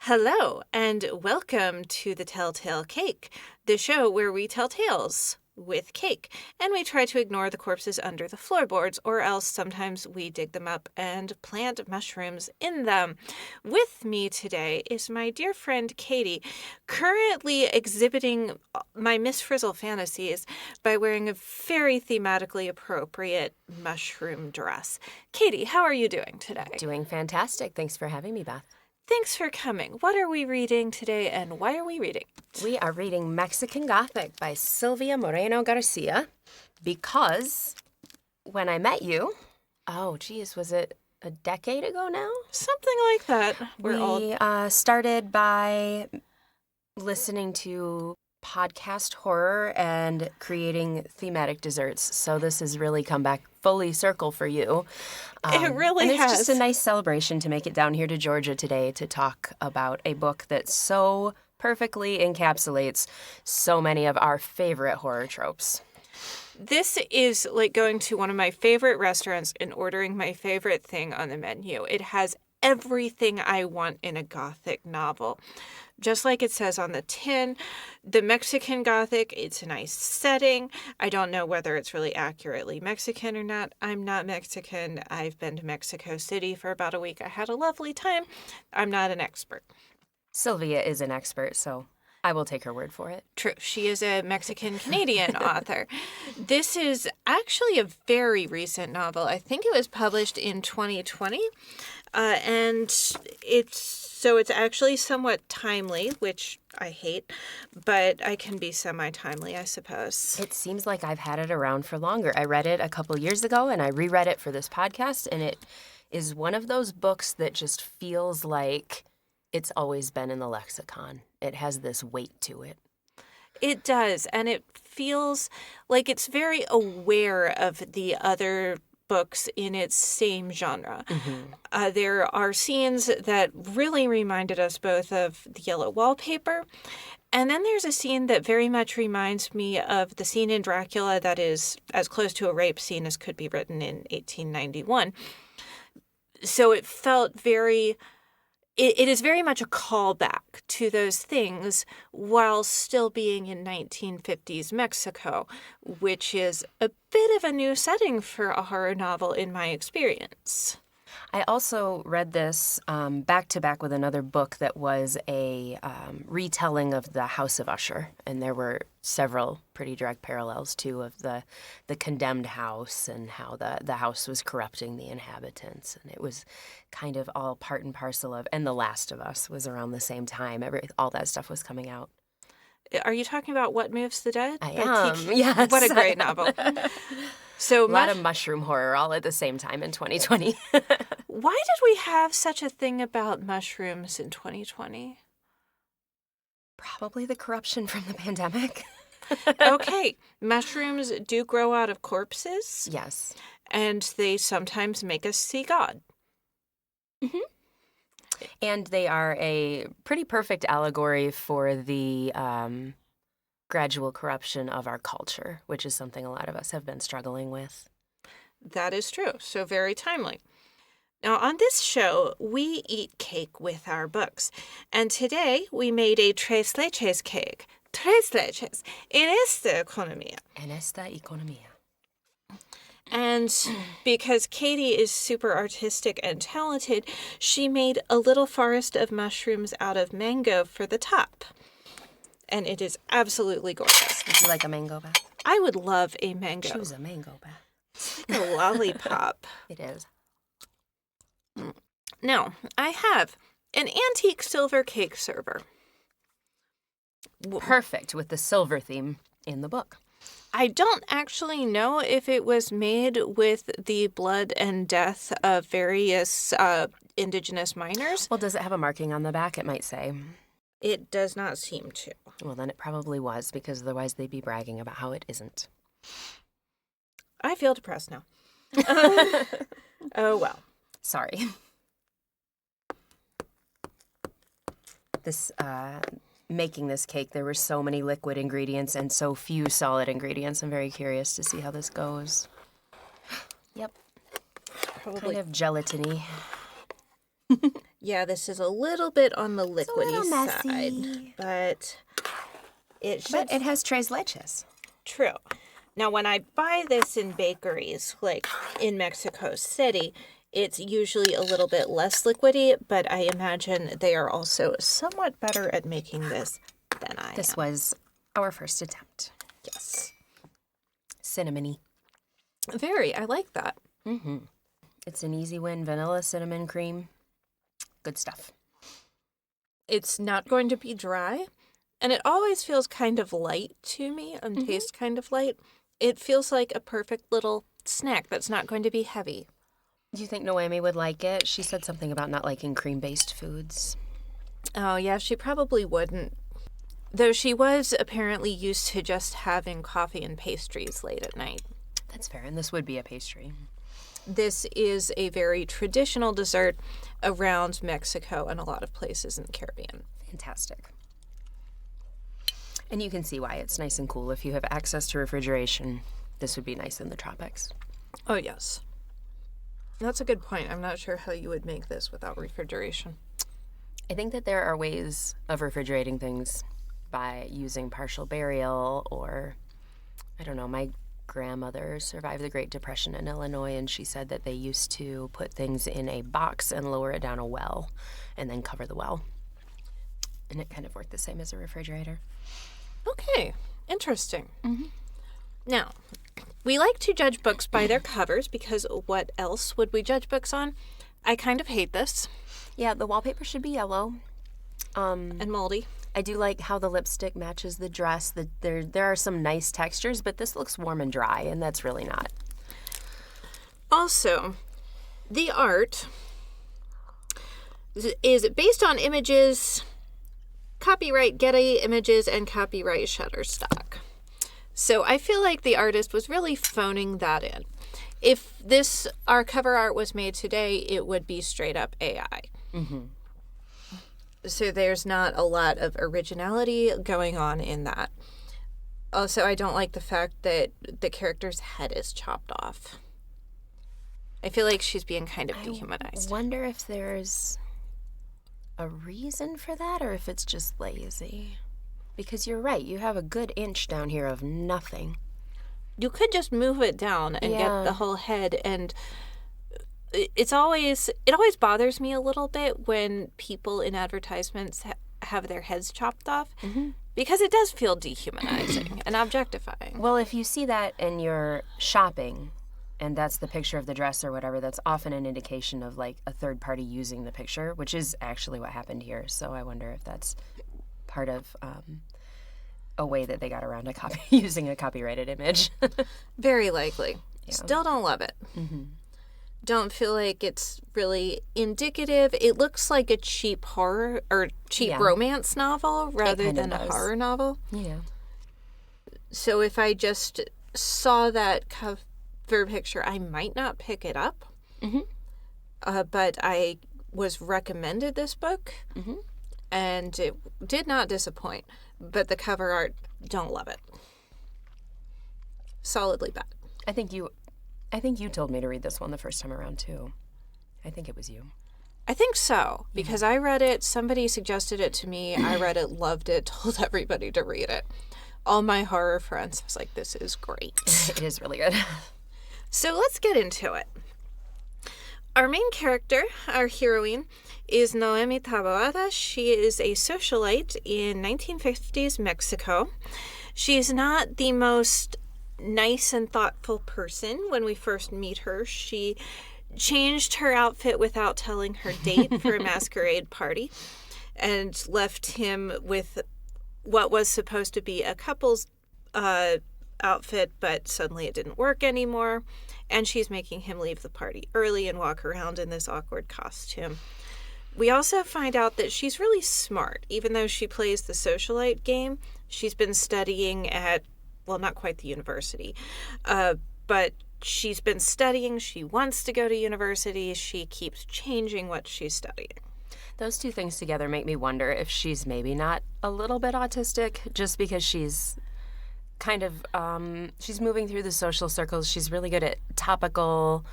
Hello, and welcome to The Telltale Cake, the show where we tell tales with cake, and we try to ignore the corpses under the floorboards, or else sometimes we dig them up and plant mushrooms in them. With me today is my dear friend Katie, currently exhibiting my Miss Frizzle fantasies by wearing a very thematically appropriate mushroom dress. Katie, how are you doing today? Doing fantastic. Thanks for having me, Beth. Thanks for coming. What are we reading today, and why are we reading? We are reading Mexican Gothic by Silvia Moreno Garcia because when I met you, was it a decade ago now? Something like that. We started by listening to podcast horror and creating thematic desserts. So this has really come back fully circle for you. It really and has. It's just a nice celebration to make it down here to Georgia today to talk about a book that so perfectly encapsulates so many of our favorite horror tropes. This is like going to one of my favorite restaurants and ordering my favorite thing on the menu. It has everything I want in a Gothic novel. Just like it says on the tin, the Mexican Gothic, it's a nice setting. I don't know whether it's really accurately Mexican or not. I'm not Mexican. I've been to Mexico City for about a week. I had a lovely time. I'm not an expert. Sylvia is an expert, so I will take her word for it. True. She is a Mexican-Canadian author. This is actually a very recent novel. I think it was published in 2020, and it's actually somewhat timely, which I hate, but I can be semi-timely, I suppose. It seems like I've had it around for longer. I read it a couple years ago, and I reread it for this podcast, and it is one of those books that just feels like it's always been in the lexicon. It has this weight to it. It does, and it feels like it's very aware of the other books in its same genre. Mm-hmm. There are scenes that really reminded us both of the yellow wallpaper, and then there's a scene that very much reminds me of the scene in Dracula that is as close to a rape scene as could be written in 1891. So it felt very... It is very much a callback to those things while still being in 1950s Mexico, which is a bit of a new setting for a horror novel in my experience. I also read this back to back with another book that was a retelling of the House of Usher, and there were several pretty direct parallels too of the condemned house and how the house was corrupting the inhabitants, and it was kind of all part and parcel of. And The Last of Us was around the same time. All that stuff was coming out. Are you talking about What Moves the Dead? I am. Yes. What a great novel. So a lot of mushroom horror all at the same time in 2020. Why did we have such a thing about mushrooms in 2020? Probably the corruption from the pandemic. Okay, mushrooms do grow out of corpses. Yes. And they sometimes make us see God. Mm-hmm. And they are a pretty perfect allegory for the gradual corruption of our culture, which is something a lot of us have been struggling with. That is true. So very timely. Now, on this show, we eat cake with our books. And today, we made a tres leches cake. Tres leches. En esta economía. En esta economía. And because Katie is super artistic and talented, she made a little forest of mushrooms out of mango for the top. And it is absolutely gorgeous. Would you like a mango, Beth? I would love a mango. Choose a mango, Beth. It's like a lollipop. It is. Now, I have an antique silver cake server. Perfect with the silver theme in the book. I don't actually know if it was made with the blood and death of various indigenous miners. Well, does it have a marking on the back? It might say. It does not seem to. Well, then it probably was, because otherwise they'd be bragging about how it isn't. I feel depressed now. Oh, well. Sorry. Making this cake, there were so many liquid ingredients and so few solid ingredients. I'm very curious to see how this goes. Yep. Probably. Kind of gelatiny. Yeah, this is a little bit on the It's a liquidy little side, messy. but it should. But it has tres leches. True. Now, when I buy this in bakeries, like in Mexico City, it's usually a little bit less liquidy, but I imagine they are also somewhat better at making this than I This am. was our first attempt. Yes. Cinnamony. Very. I like that. Mm-hmm. It's an easy win. Vanilla, cinnamon, cream. Good stuff. It's not going to be dry, and it always feels kind of light to me and tastes kind of light. It feels like a perfect little snack that's not going to be heavy. Do you think Noemi would like it? She said something about not liking cream-based foods. Oh, yeah, she probably wouldn't. Though she was apparently used to just having coffee and pastries late at night. That's fair, and this would be a pastry. This is a very traditional dessert around Mexico and a lot of places in the Caribbean. Fantastic. And you can see why it's nice and cool. If you have access to refrigeration, this would be nice in the tropics. Oh, yes. That's a good point. I'm not sure how you would make this without refrigeration. I think that there are ways of refrigerating things by using partial burial or, I don't know, my grandmother survived the Great Depression in Illinois, and she said that they used to put things in a box and lower it down a well and then cover the well. And it kind of worked the same as a refrigerator. Okay, interesting. Now, we like to judge books by their covers because what else would we judge books on? I kind of hate this. Yeah, the wallpaper should be yellow. And moldy. I do like how the lipstick matches the dress. There are some nice textures, but this looks warm and dry, and that's really not. Also, the art is based on images, copyright Getty Images and copyright Shutterstock. So I feel like the artist was really phoning that in. If our cover art was made today, it would be straight up AI. So there's not a lot of originality going on in that. Also, I don't like the fact that the character's head is chopped off. I feel like she's being kind of dehumanized. I wonder if there's a reason for that or if it's just lazy. Because you're right, you have a good inch down here of nothing. You could just move it down and get the whole head, and it always bothers me a little bit when people in advertisements have their heads chopped off because it does feel dehumanizing and objectifying. Well, if you see that and you're shopping and that's the picture of the dress or whatever, that's often an indication of like a third party using the picture, which is actually what happened here. So I wonder if that's part of a way that they got around using a copyrighted image. Very likely. Yeah. Still don't love it. Don't feel like it's really indicative. It looks like a cheap horror or cheap romance novel rather than a horror novel. Yeah. So if I just saw that cover picture, I might not pick it up. But I was recommended this book, and it did not disappoint. But the cover art, don't love it. Solidly bad. I think you told me to read this one the first time around too. I think it was you. I think so, because I read it, somebody suggested it to me, I read it, loved it, told everybody to read it. All my horror friends was like, this is great. It is really good. So let's get into it. Our main character, our heroine, is Noemi Taboada. She is a socialite in 1950s Mexico. She's not the most nice and thoughtful person. When we first meet her, she changed her outfit without telling her date for a masquerade party and left him with what was supposed to be a couple's outfit, but suddenly it didn't work anymore, and she's making him leave the party early and walk around in this awkward costume. We also find out that she's really smart. Even though she plays the socialite game, she's been studying at, well, not quite the university, but she's been studying. She wants to go to university. She keeps changing what she's studying. Those two things together make me wonder if she's maybe not a little bit autistic just because she's kind of, she's moving through the social circles. She's really good at topical,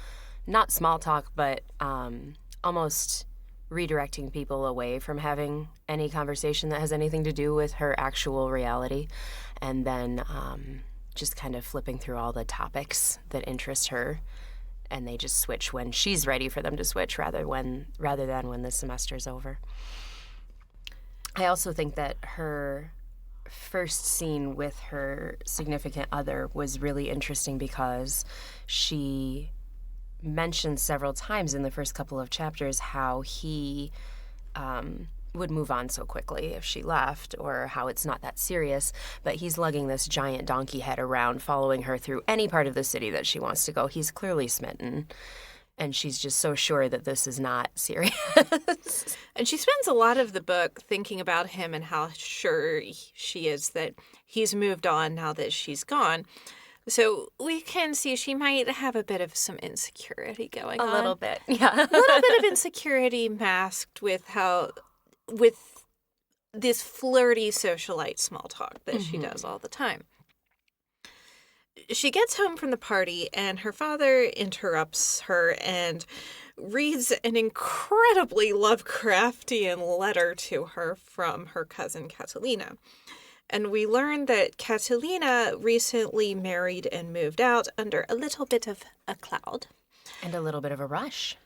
not small talk, but almost redirecting people away from having any conversation that has anything to do with her actual reality, and then just kind of flipping through all the topics that interest her, and they just switch when she's ready for them to switch rather than when the semester's over. I also think that her first scene with her significant other was really interesting because she mentioned several times in the first couple of chapters how he would move on so quickly if she left, or how it's not that serious, but he's lugging this giant donkey head around, following her through any part of the city that she wants to go. He's clearly smitten, and she's just so sure that this is not serious. And she spends a lot of the book thinking about him and how sure she is that he's moved on now that she's gone. So we can see she might have a bit of some insecurity going on. A little bit, yeah. A little bit of insecurity masked with this flirty socialite small talk that she does all the time. She gets home from the party and her father interrupts her and reads an incredibly Lovecraftian letter to her from her cousin Catalina. And we learn that Catalina recently married and moved out under a little bit of a cloud. And a little bit of a rush.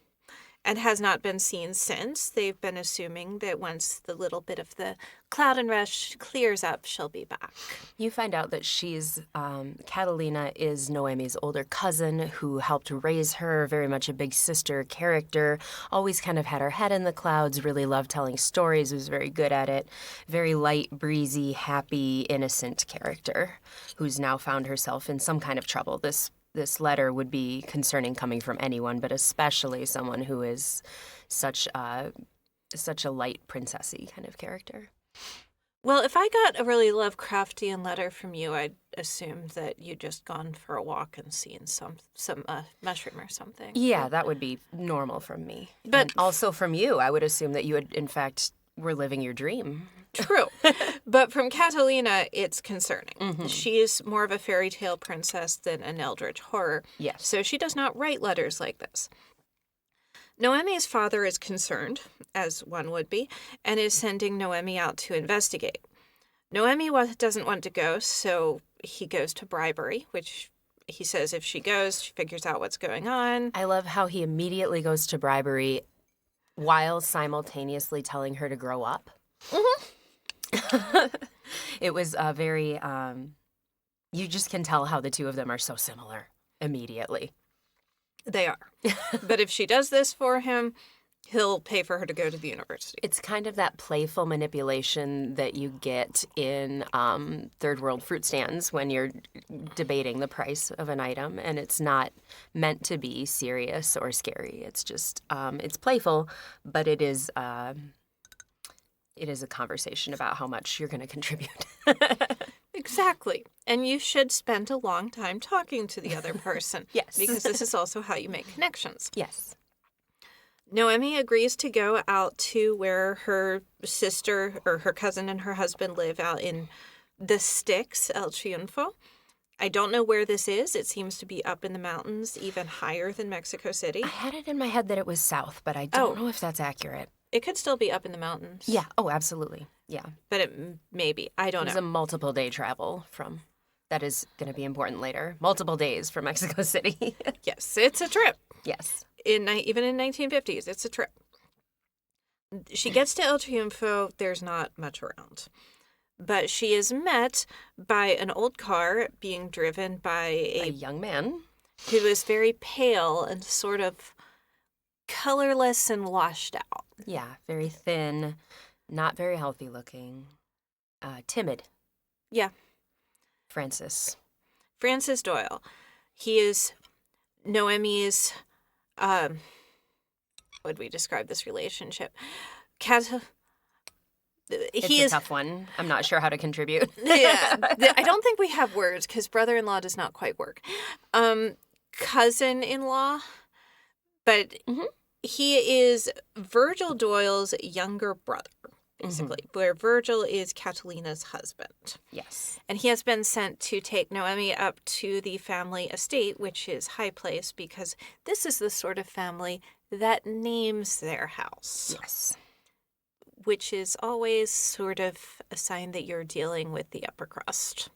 And has not been seen since. They've been assuming that once the little bit of the cloud and rush clears up, she'll be back. You find out that Catalina is Noemi's older cousin who helped raise her, very much a big sister character, always kind of had her head in the clouds, really loved telling stories, was very good at it. Very light, breezy, happy, innocent character who's now found herself in some kind of trouble. This letter would be concerning coming from anyone, but especially someone who is such a light princessy kind of character. Well, if I got a really Lovecraftian letter from you, I'd assume that you'd just gone for a walk and seen some mushroom or something. Yeah, that would be normal from me. But and also from you, I would assume that you had, in fact, were living your dream. True. But from Catalina, it's concerning. She's more of a fairy tale princess than an eldritch horror. Yes. So she does not write letters like this. Noemi's father is concerned, as one would be, and is sending Noemi out to investigate. Noemi doesn't want to go, so he goes to bribery, which he says if she goes, she figures out what's going on. I love how he immediately goes to bribery while simultaneously telling her to grow up. It was a very, you just can tell how the two of them are so similar immediately. They are. But if she does this for him, he'll pay for her to go to the university. It's kind of that playful manipulation that you get in third world fruit stands when you're debating the price of an item, and it's not meant to be serious or scary. It's just, it's playful, but it is a conversation about how much you're going to contribute. Exactly. And you should spend a long time talking to the other person. Yes. Because this is also how you make connections. Yes. Noemi agrees to go out to where her sister or her cousin and her husband live out in the sticks, El Triunfo. I don't know where this is. It seems to be up in the mountains, even higher than Mexico City. I had it in my head that it was south, but I don't know if that's accurate. It could still be up in the mountains. Yeah. Oh, absolutely. Yeah. But it maybe. I don't know. It was a multiple day travel from, that is going to be important later. Multiple days from Mexico City. Yes, it's a trip. Yes. Even in 1950s, it's a trip. She gets to El Triunfo. There's not much around. But she is met by an old car being driven by a young man who is very pale and sort of colorless and washed out. Yeah, very thin, not very healthy looking, timid. Yeah. Francis Doyle. He is Noemi's, how would we describe this relationship? It's a tough one. I'm not sure how to contribute. Yeah. I don't think we have words because brother-in-law does not quite work. Cousin-in-law, but he is Virgil Doyle's younger brother. basically, where Virgil is Catalina's husband. Yes. And he has been sent to take Noemi up to the family estate, which is High Place, because this is the sort of family that names their house. Yes. Which is always sort of a sign that you're dealing with the upper crust.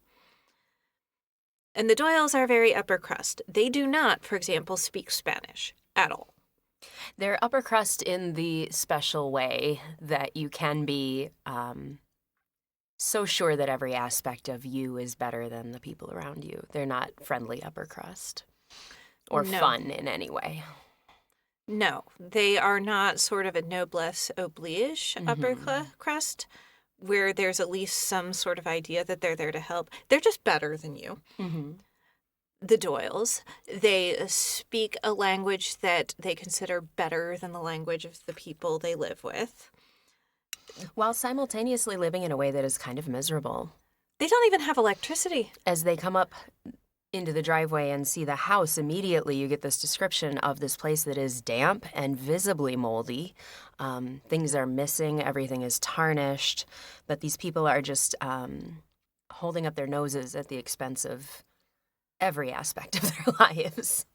And the Doyles are very upper crust. They do not, for example, speak Spanish at all. They're upper crust in the special way that you can be so sure that every aspect of you is better than the people around you. They're not friendly upper crust or fun in any way. No, they are not sort of a noblesse oblige upper crust where there's at least some sort of idea that they're there to help. They're just better than you. Mm-hmm. The Doyles, they speak a language that they consider better than the language of the people they live with. While simultaneously living in a way that is kind of miserable. They don't even have electricity. As they come up into the driveway and see the house, immediately you get this description of this place that is damp and visibly moldy. Things are missing, everything is tarnished, but these people are just holding up their noses at the expense of every aspect of their lives.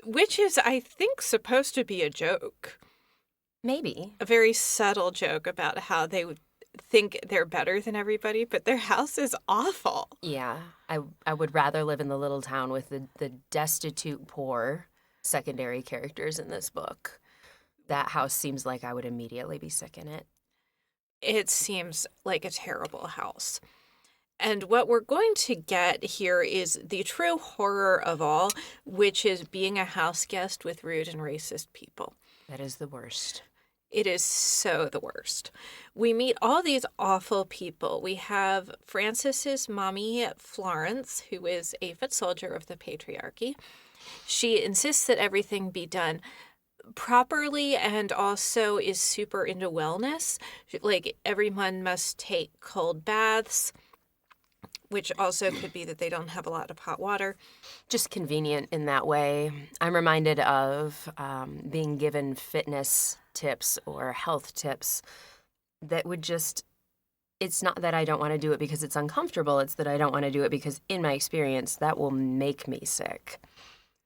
Which is, I think, supposed to be a joke. Maybe. A very subtle joke about how they would think they're better than everybody, but their house is awful. Yeah. I would rather live in the little town with the destitute, poor secondary characters in this book. That house seems like I would immediately be sick in it. It seems like a terrible house. And what we're going to get here is the true horror of all, which is being a house guest with rude and racist people. That is the worst. It is so the worst. We meet all these awful people. We have Francis's mommy, Florence, who is a foot soldier of the patriarchy. She insists that everything be done properly and also is super into wellness. Like, everyone must take cold baths, which also could be that they don't have a lot of hot water. Just convenient in that way. I'm reminded of being given fitness tips or health tips that would just, it's not that I don't want to do it because it's uncomfortable, it's that I don't want to do it because in my experience that will make me sick.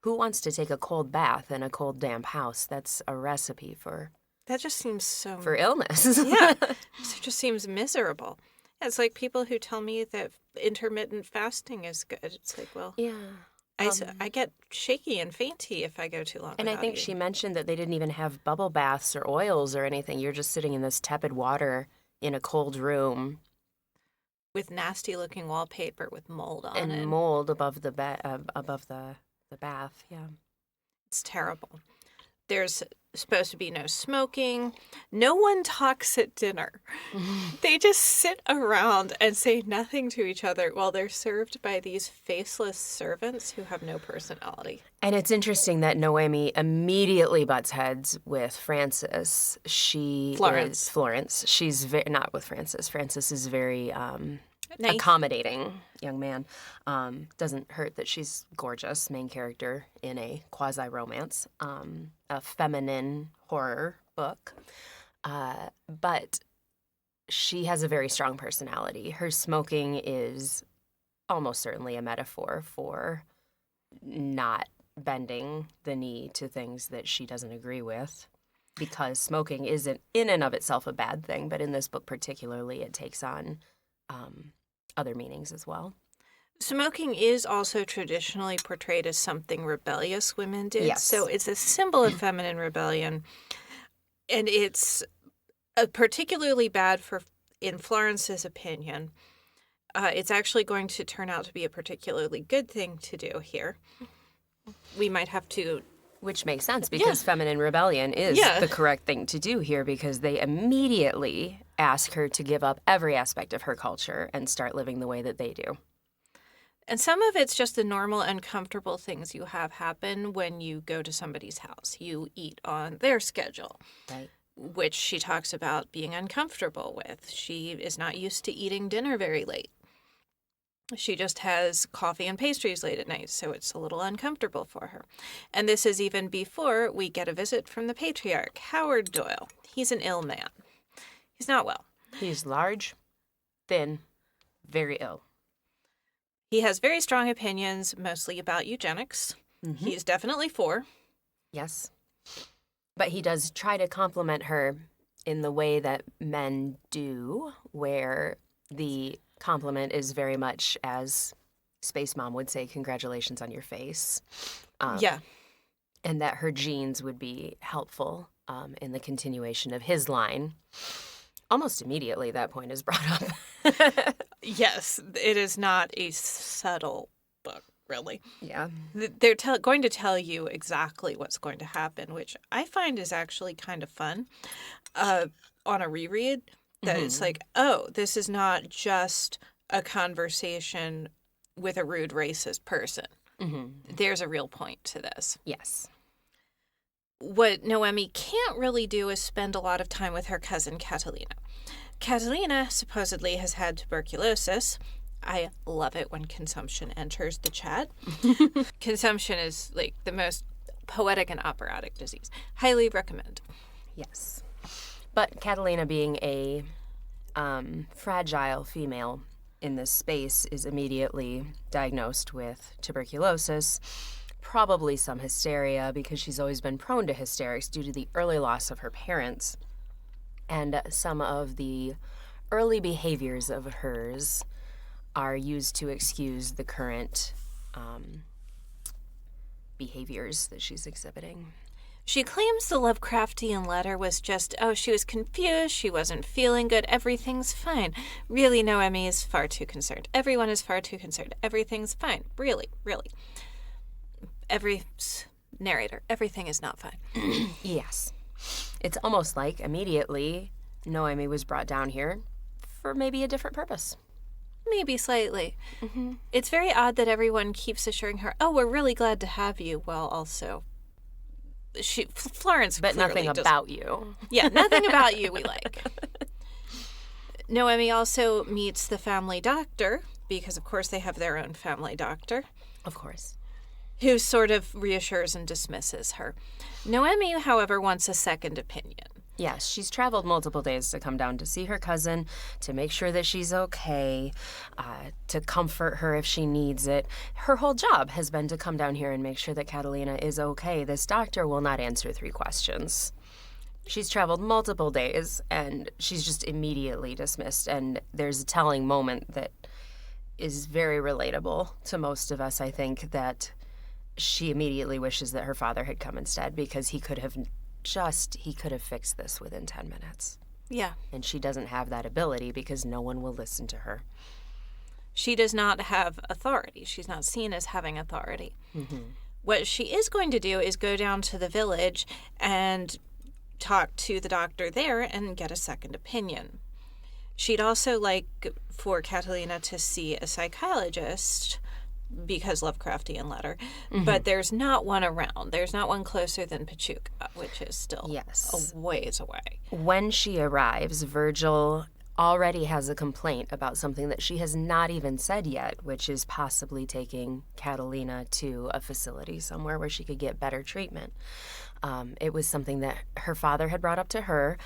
Who wants to take a cold bath in a cold, damp house? That's a recipe for... That just seems so... For illness. Yeah, it just seems miserable. It's like people who tell me that intermittent fasting is good. It's like, well, yeah. I get shaky and fainty if I go too long. And I think she mentioned that they didn't even have bubble baths or oils or anything. You're just sitting in this tepid water in a cold room. With nasty-looking wallpaper with mold on it. And mold above the bath, yeah. It's terrible. There's supposed to be no smoking. No one talks at dinner. They just sit around and say nothing to each other while they're served by these faceless servants who have no personality. And it's interesting that Noemi immediately butts heads with Francis. Florence. She's not with Francis. Francis is very nice. Accommodating young man. Doesn't hurt that she's gorgeous, main character in a quasi-romance, a feminine horror book. But she has a very strong personality. Her smoking is almost certainly a metaphor for not bending the knee to things that she doesn't agree with. Because smoking isn't in and of itself a bad thing, but in this book particularly, it takes on other meanings as well. Smoking is also traditionally portrayed as something rebellious women did. Yes. So it's a symbol of feminine rebellion. And it's particularly bad in Florence's opinion. It's actually going to turn out to be a particularly good thing to do here. We might have to... Which makes sense because feminine rebellion is the correct thing to do here because they immediately ask her to give up every aspect of her culture and start living the way that they do. And some of it's just the normal uncomfortable things you have happen when you go to somebody's house. You eat on their schedule, right? Which she talks about being uncomfortable with. She is not used to eating dinner very late. She just has coffee and pastries late at night, so it's a little uncomfortable for her. And this is even before we get a visit from the patriarch, Howard Doyle. He's an ill man. He's not well. He's large, thin, very ill. He has very strong opinions, mostly about eugenics. Mm-hmm. He's definitely for. Yes. But he does try to compliment her in the way that men do, where the compliment is very much, as Space Mom would say, congratulations on your face. Yeah. And that her genes would be helpful in the continuation of his line. Almost immediately, that point is brought up. Yes, it is not a subtle book, really. Yeah. They're going to tell you exactly what's going to happen, which I find is actually kind of fun on a reread. That it's like, oh, this is not just a conversation with a rude racist person. Mm-hmm. There's a real point to this. Yes. What Noemi can't really do is spend a lot of time with her cousin Catalina. Catalina supposedly has had tuberculosis. I love it when consumption enters the chat. Consumption is like the most poetic and operatic disease. Highly recommend. Yes. But Catalina, being a fragile female in this space, is immediately diagnosed with tuberculosis, probably some hysteria, because she's always been prone to hysterics due to the early loss of her parents. And some of the early behaviors of hers are used to excuse the current behaviors that she's exhibiting. She claims the Lovecraftian letter was just, oh, she was confused, she wasn't feeling good, everything's fine. Really, Noemi is far too concerned. Everyone is far too concerned. Everything's fine. Really, really. Every narrator, everything is not fine. Yes. It's almost like immediately Noemi was brought down here for maybe a different purpose. Maybe slightly. Mm-hmm. It's very odd that everyone keeps assuring her, oh, we're really glad to have you, while also... Florence but nothing doesn't. about you. Yeah, nothing about you we like. Noemi also meets the family doctor, because of course they have their own family doctor. Of course. Who sort of reassures and dismisses her. Noemi, however, wants a second opinion. Yes, she's traveled multiple days to come down to see her cousin, to make sure that she's okay, to comfort her if she needs it. Her whole job has been to come down here and make sure that Catalina is okay. This doctor will not answer 3 questions. She's traveled multiple days, and she's just immediately dismissed. And there's a telling moment that is very relatable to most of us, I think, that she immediately wishes that her father had come instead, because he could have fixed this within 10 minutes. Yeah. And she doesn't have that ability because no one will listen to her. She does not have authority. She's not seen as having authority. Mm-hmm. What she is going to do is go down to the village and talk to the doctor there and get a second opinion. She'd also like for Catalina to see a psychologist, because Lovecraftian letter, but there's not one around. There's not one closer than Pachuca, which is still a ways away. When she arrives, Virgil already has a complaint about something that she has not even said yet, which is possibly taking Catalina to a facility somewhere where she could get better treatment. It was something that her father had brought up to her,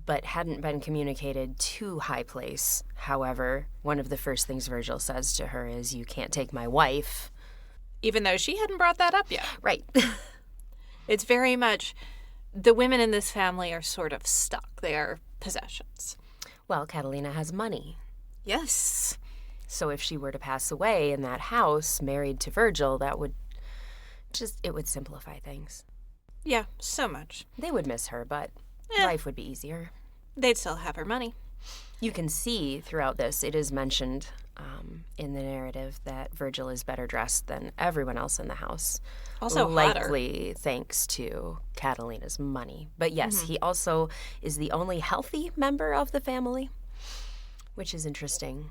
but hadn't been communicated to High Place. However, one of the first things Virgil says to her is, "You can't take my wife." Even though she hadn't brought that up yet. Right. It's very much, the women in this family are sort of stuck. They are possessions. Well, Catalina has money. Yes. So if she were to pass away in that house, married to Virgil, that would it would simplify things. Yeah, so much. They would miss her, but life would be easier. They'd still have her money. You can see throughout this, it is mentioned in the narrative that Virgil is better dressed than everyone else in the house. Also likely thanks to Catalina's money. But yes, he also is the only healthy member of the family, which is interesting.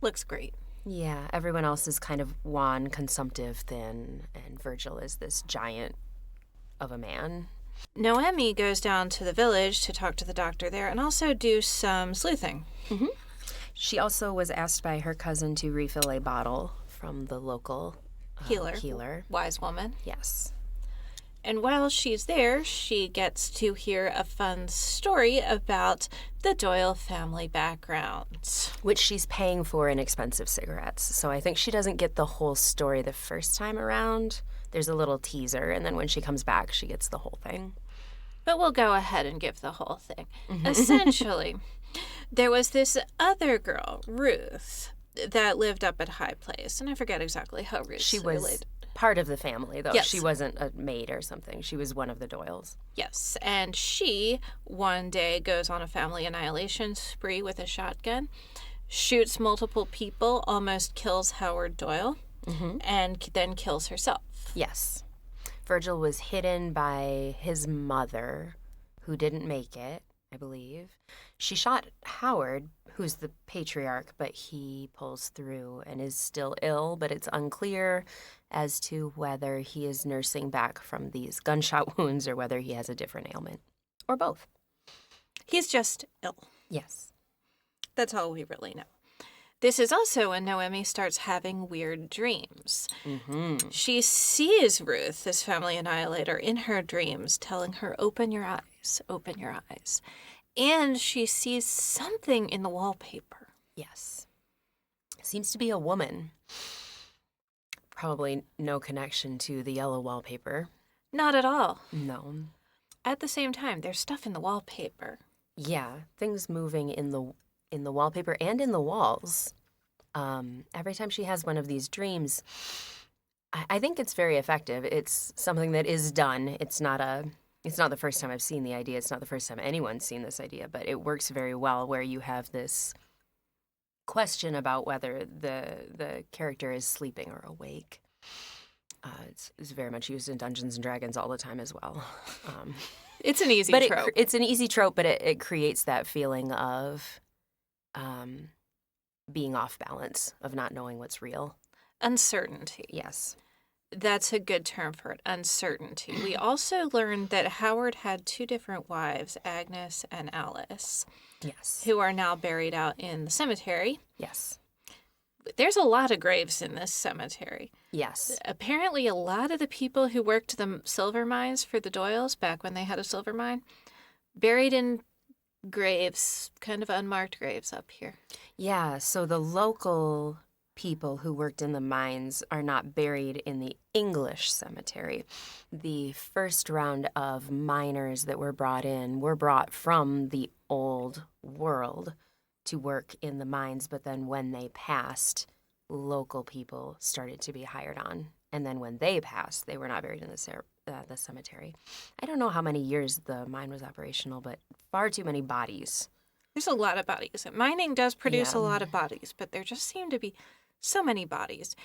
Looks great. Yeah, everyone else is kind of wan, consumptive, thin, and Virgil is this giant of a man. Noemi goes down to the village to talk to the doctor there and also do some sleuthing. Mm-hmm. She also was asked by her cousin to refill a bottle from the local healer. Wise woman. Yes. And while she's there, she gets to hear a fun story about the Doyle family background. Which she's paying for in expensive cigarettes. So I think she doesn't get the whole story the first time around. There's a little teaser, and then when she comes back, she gets the whole thing. But we'll go ahead and give the whole thing. Essentially, there was this other girl, Ruth, that lived up at High Place. And I forget exactly how Ruth She was related. part of the family, though. Yes. She wasn't a maid or something. She was one of the Doyles. Yes, and she one day goes on a family annihilation spree with a shotgun, shoots multiple people, almost kills Howard Doyle, and then kills herself. Yes. Virgil was hidden by his mother, who didn't make it, I believe. She shot Howard, who's the patriarch, but he pulls through and is still ill, but it's unclear as to whether he is nursing back from these gunshot wounds or whether he has a different ailment. Or both. He's just ill. Yes. That's all we really know. This is also when Noemi starts having weird dreams. She sees Ruth, this family annihilator, in her dreams, telling her, open your eyes, open your eyes. And she sees something in the wallpaper. Yes. Seems to be a woman. Probably no connection to the yellow wallpaper. Not at all. No. At the same time, there's stuff in the wallpaper. Yeah, things moving in the wallpaper and in the walls. Every time she has one of these dreams, I think it's very effective. It's something that is done. It's not the first time I've seen the idea. It's not the first time anyone's seen this idea, but it works very well where you have this question about whether the character is sleeping or awake. It's very much used in Dungeons and Dragons all the time as well. It's an easy but trope. It's an easy trope, but it creates that feeling of being off balance, of not knowing what's real. Uncertainty. Yes. That's a good term for it, uncertainty. We also learned that Howard had two different wives, Agnes and Alice, Yes. who are now buried out in the cemetery. Yes. There's a lot of graves in this cemetery. Yes. Apparently, a lot of the people who worked the silver mines for the Doyles, back when they had a silver mine, buried in graves, kind of unmarked graves up here. Yeah, so the local people who worked in the mines are not buried in the English cemetery. The first round of miners that were brought from the old world to work in the mines, but then when they passed, local people started to be hired on. And then when they passed, they were not buried in the cemetery. I don't know how many years the mine was operational, but far too many bodies. There's a lot of bodies. Mining does produce a lot of bodies, but there just seem to be so many bodies.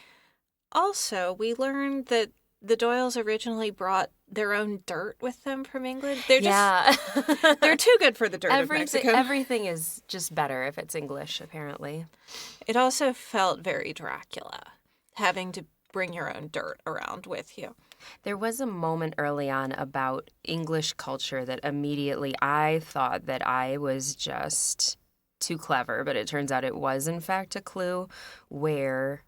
Also, we learned that the Doyles originally brought their own dirt with them from England. They're just they're too good for the dirt of Mexico. Everything is just better if it's English, apparently. It also felt very Dracula, having to bring your own dirt around with you. There was a moment early on about English culture that immediately I thought that I was just too clever, but it turns out it was in fact a clue where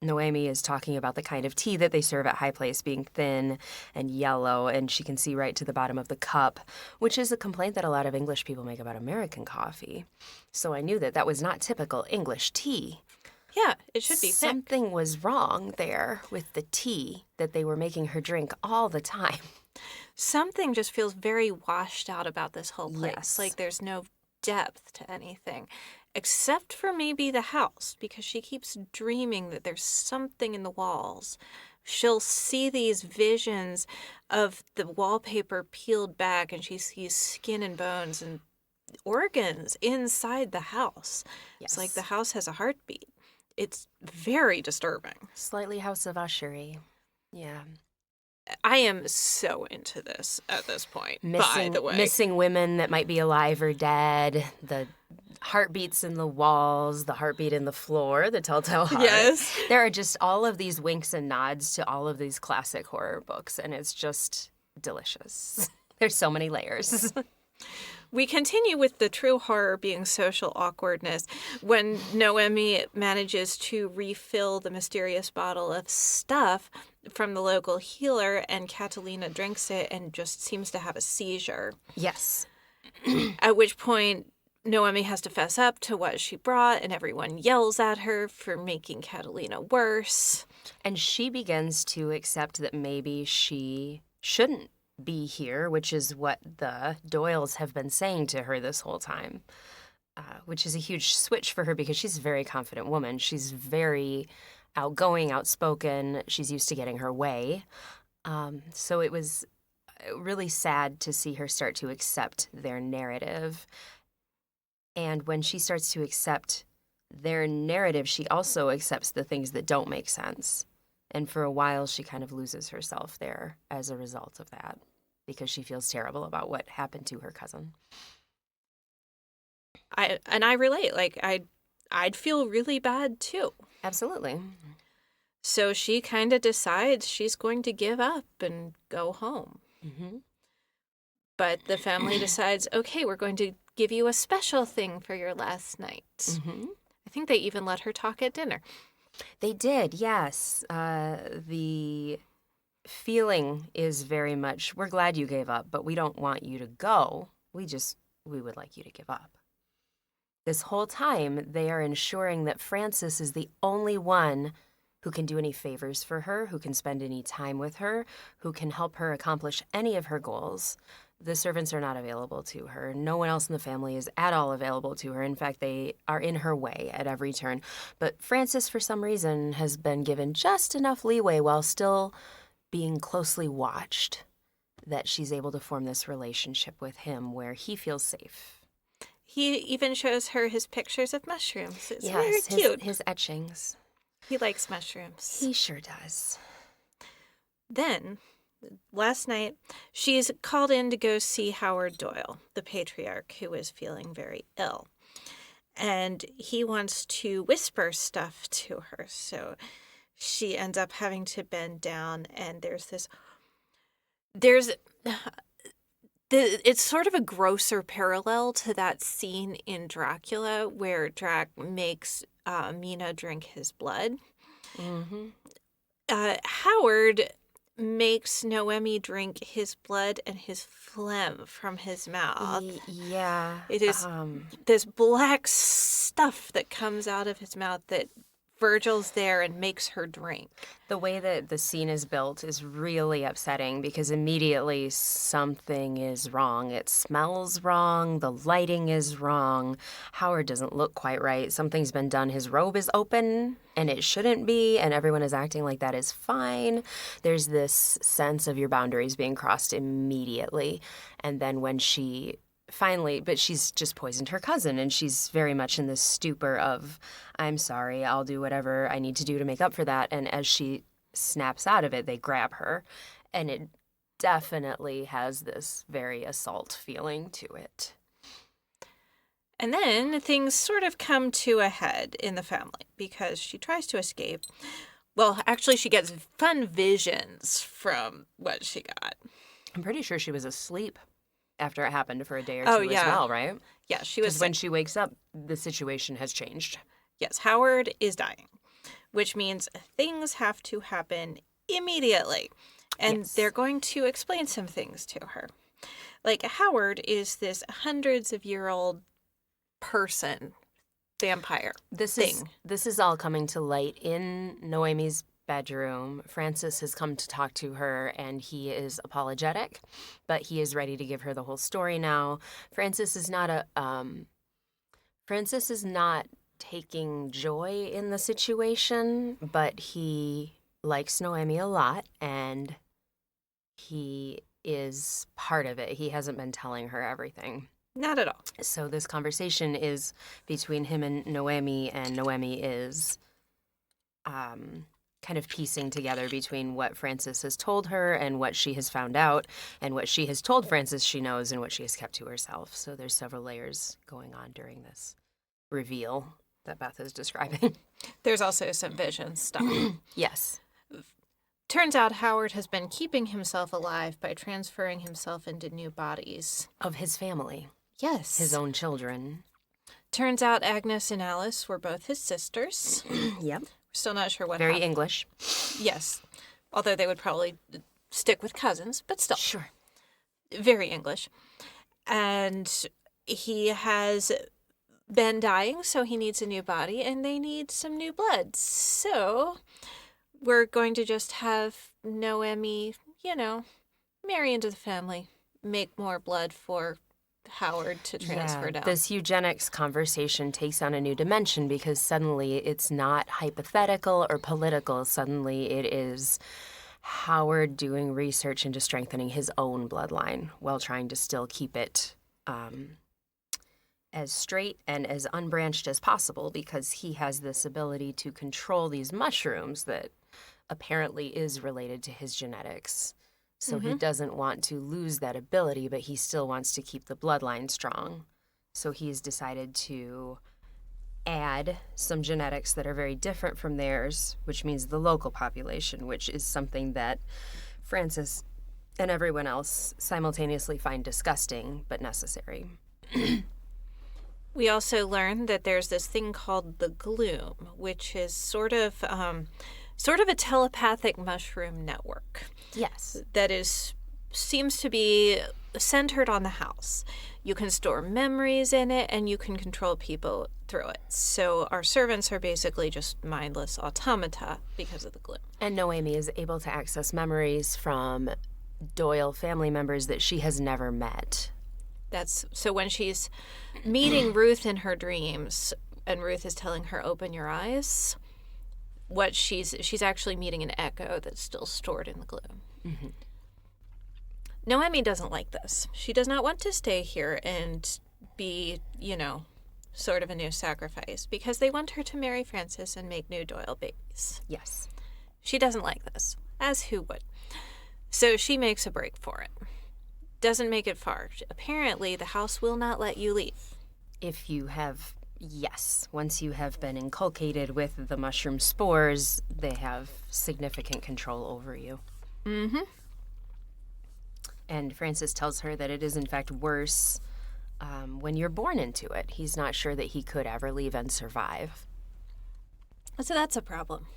Noemi is talking about the kind of tea that they serve at High Place being thin and yellow, and she can see right to the bottom of the cup, which is a complaint that a lot of English people make about American coffee. So I knew that that was not typical English tea. Yeah, it should be thick. Something was wrong there with the tea that they were making her drink all the time. Something just feels very washed out about this whole place. Yes. Like there's no depth to anything, except for maybe the house, because she keeps dreaming that there's something in the walls. She'll see these visions of the wallpaper peeled back, and she sees skin and bones and organs inside the house. Yes. It's like the house has a heartbeat. It's very disturbing. Slightly House of Ushery. Yeah. I am so into this at this point, by the way. Missing women that might be alive or dead, the heartbeats in the walls, the heartbeat in the floor, the telltale heart. Yes. There are just all of these winks and nods to all of these classic horror books, and it's just delicious. There's so many layers. We continue with the true horror being social awkwardness when Noemi manages to refill the mysterious bottle of stuff from the local healer, and Catalina drinks it and just seems to have a seizure. Yes. At which point, Noemi has to fess up to what she brought, and everyone yells at her for making Catalina worse. And she begins to accept that maybe she shouldn't be here, which is what the Doyles have been saying to her this whole time, which is a huge switch for her because she's a very confident woman. She's very outgoing, outspoken. She's used to getting her way. So it was really sad to see her start to accept their narrative. And when she starts to accept their narrative, she also accepts the things that don't make sense. And for a while, she kind of loses herself there as a result of that because she feels terrible about what happened to her cousin. I relate. Like, I'd feel really bad, too. Absolutely. So she kind of decides she's going to give up and go home. Mm-hmm. But the family decides, okay, we're going to give you a special thing for your last night. Mm-hmm. I think they even let her talk at dinner. They did, yes. The feeling is very much, we're glad you gave up, but we don't want you to go. We would like you to give up. This whole time, they are ensuring that Frances is the only one who can do any favors for her, who can spend any time with her, who can help her accomplish any of her goals. The servants are not available to her. No one else in the family is at all available to her. In fact, they are in her way at every turn. But Frances, for some reason, has been given just enough leeway while still being closely watched that she's able to form this relationship with him where he feels safe. He even shows her his pictures of mushrooms. It's very cute. His etchings. He likes mushrooms. He sure does. Then, last night, she's called in to go see Howard Doyle, the patriarch, who is feeling very ill. And he wants to whisper stuff to her. So she ends up having to bend down, and it's sort of a grosser parallel to that scene in Dracula where Drac makes Mina drink his blood. Mm-hmm. Howard makes Noemi drink his blood and his phlegm from his mouth. Yeah. It is this black stuff that comes out of his mouth that Virgil's there and makes her drink. The way that the scene is built is really upsetting because immediately something is wrong. It smells wrong. The lighting is wrong. Howard doesn't look quite right. Something's been done. His robe is open and it shouldn't be, and everyone is acting like that is fine. There's this sense of your boundaries being crossed immediately. And then when she finally, but she's just poisoned her cousin, and she's very much in this stupor of, I'm sorry, I'll do whatever I need to do to make up for that. And as she snaps out of it, they grab her, and it definitely has this very assault feeling to it. And then things sort of come to a head in the family because she tries to escape. Well, actually, she gets fun visions from what she got. I'm pretty sure she was asleep after it happened for a day or two as well, right? Yeah, she was. Because when she wakes up, the situation has changed. Yes, Howard is dying, which means things have to happen immediately. And they're going to explain some things to her. Like, Howard is this hundreds-of-year-old person, vampire This thing. is all coming to light in Noemi's bedroom. Francis has come to talk to her, and he is apologetic, but he is ready to give her the whole story now. Francis is not taking joy in the situation, but he likes Noemi a lot, and he is part of it. He hasn't been telling her everything. Not at all. So this conversation is between him and Noemi is kind of piecing together between what Francis has told her and what she has found out, and what she has told Francis she knows and what she has kept to herself. So there's several layers going on during this reveal that Beth is describing. There's also some vision stuff. Yes. Turns out Howard has been keeping himself alive by transferring himself into new bodies. Of his family. Yes. his own children. Turns out Agnes and Alice were both his sisters. Yep. Still not sure what Very happened. English. Yes. Although they would probably stick with cousins, but still. Sure. Very English. And he has been dying, so he needs a new body, and they need some new blood. So we're going to just have Noemi, marry into the family, make more blood for Howard to transfer down. This eugenics conversation takes on a new dimension because suddenly it's not hypothetical or political. Suddenly it is Howard doing research into strengthening his own bloodline while trying to still keep it as straight and as unbranched as possible because he has this ability to control these mushrooms that apparently is related to his genetics. So he doesn't want to lose that ability, but he still wants to keep the bloodline strong. So he's decided to add some genetics that are very different from theirs, which means the local population, which is something that Francis and everyone else simultaneously find disgusting but necessary. We also learn that there's this thing called the gloom, which is sort of a telepathic mushroom network. Yes. That seems to be centered on the house. You can store memories in it and you can control people through it. So our servants are basically just mindless automata because of the gloom. And Noemi is able to access memories from Doyle family members that she has never met. So when she's meeting Ruth in her dreams and Ruth is telling her, open your eyes, she's actually meeting an echo that's still stored in the gloom. Mm-hmm. Noemi doesn't like this. She does not want to stay here and be, sort of a new sacrifice because they want her to marry Francis and make new Doyle babies. Yes. She doesn't like this, as who would. So she makes a break for it. Doesn't make it far. Apparently, the house will not let you leave. Once you have been inculcated with the mushroom spores, they have significant control over you. Mm-hmm. And Francis tells her that it is in fact worse when you're born into it. He's not sure that he could ever leave and survive. So that's a problem.